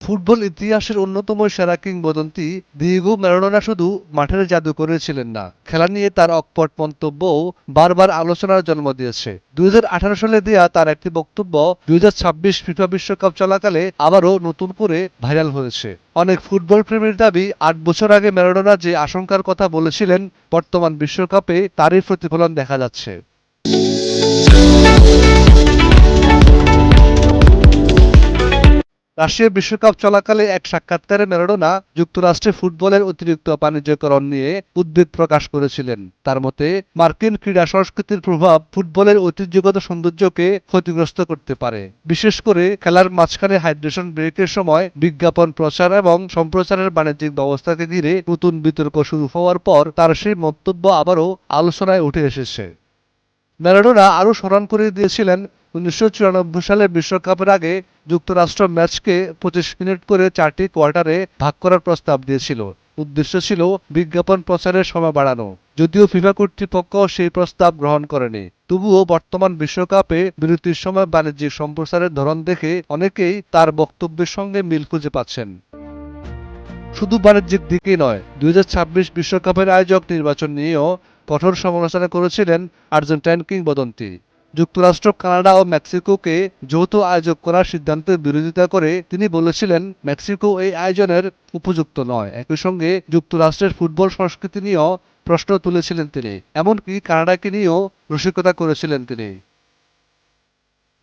Football ইতিহাসের অন্যতম সেরা কিংবদন্তি দিয়েগো ম্যারাডোনা শুধু মাঠের জাদুকরী ছিলেন না, খেলা নিয়ে তার অকপট মন্তব্যও বারবার আলোচনার জন্ম দিয়েছে। 2018 সালে দেয়া তার একটি বক্তব্য 2026 ফিফা বিশ্বকাপ চলাকালে আবারও নতুন করে ভাইরাল হয়েছে। অনেক ফুটবল প্রেমীর দাবি, 8 বছর আগে ম্যারাডোনা যে আশঙ্কার কথা বলেছিলেন, বর্তমান বিশ্বকাপে তারই প্রতিফলন দেখা যাচ্ছে। রাশিয়া বিশ্বকাপ চলাকালে এক সাক্ষাৎকারে ম্যারাডোনা যুক্তরাষ্ট্রে ফুটবলের অতিরিক্ত বাণিজ্যকরণ নিয়ে উদ্বেগ প্রকাশ করেছিলেন। তার মতে, মার্কিন ক্রীড়া সংস্কৃতির প্রভাব ফুটবলের ঐতিহ্যগত সৌন্দর্যকে ক্ষতিগ্রস্ত করতে পারে। বিশেষ করে খেলার মাঝখানে হাইড্রেশন ব্রেকের সময় বিজ্ঞাপন প্রচার এবং সম্প্রচারের বাণিজ্যিক ব্যবস্থাকে ঘিরে নতুন বিতর্ক শুরু হওয়ার পর তার সেই মন্তব্য আবারও আলোচনায় উঠে এসেছে। ম্যারাডোনা আরও স্মরণ করিয়ে দিয়েছিলেন, 1994 সালের বিশ্বকাপের আগে যুক্তরাষ্ট্র ম্যাচকে 25 মিনিট করে 4টি কোয়ার্টারে ভাগ করার প্রস্তাব দিয়েছিল। উদ্দেশ্য ছিল বিজ্ঞাপন প্রচারের সময় বাড়ানো। যদিও ফিফা কর্তৃপক্ষ সেই প্রস্তাব গ্রহণ করেনি, তবুও বর্তমান বিশ্বকাপে বিরতির সময় বাণিজ্যিক সম্প্রচারের ধরন দেখে অনেকেই তার বক্তব্যের সঙ্গে মিল খুঁজে পাচ্ছেন। শুধু বাণিজ্যিক দিকেই নয়, 2026 বিশ্বকাপের আয়োজক নির্বাচন নিয়েও কঠোর সমালোচনা করেছিলেন আর্জেন্টাইন কিংবদন্তি। যুক্তরাষ্ট্র, কানাডা ও মেক্সিকোকে যৌথ আয়োজক করার সিদ্ধান্তের বিরোধিতা করে তিনি বলেছিলেন, মেক্সিকো এই আয়োজনের উপযুক্ত নয়। একই সঙ্গে যুক্তরাষ্ট্রের ফুটবল সংস্কৃতি নিয়েও প্রশ্ন তুলেছিলেন তিনি। এমনকি কানাডাকে নিয়েও রসিকতা করেছিলেন তিনি।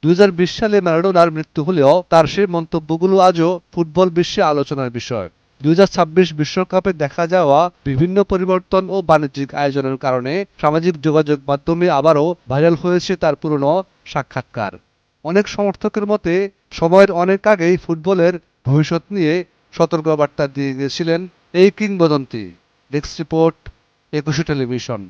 2020 সালে ম্যারাডোনার মৃত্যু হলেও তার সেই মন্তব্যগুলো আজও ফুটবল বিশ্বে আলোচনার বিষয়। 2026 বিশ্বকাপে দেখা যাওয়া বিভিন্ন পরিবর্তন ও বাণিজ্যিক আয়োজনের কারণে সামাজিক যোগাযোগ মাধ্যমে আবারও ভাইরাল হয়েছে তার পুরনো সাক্ষাৎকার। অনেক সমর্থকের মতে, সময়ের অনেক আগেই ফুটবলের ভবিষ্যৎ নিয়ে সতর্কবার্তা দিয়ে গিয়েছিলেন এই কিংবদন্তি। Desk report, 21 television.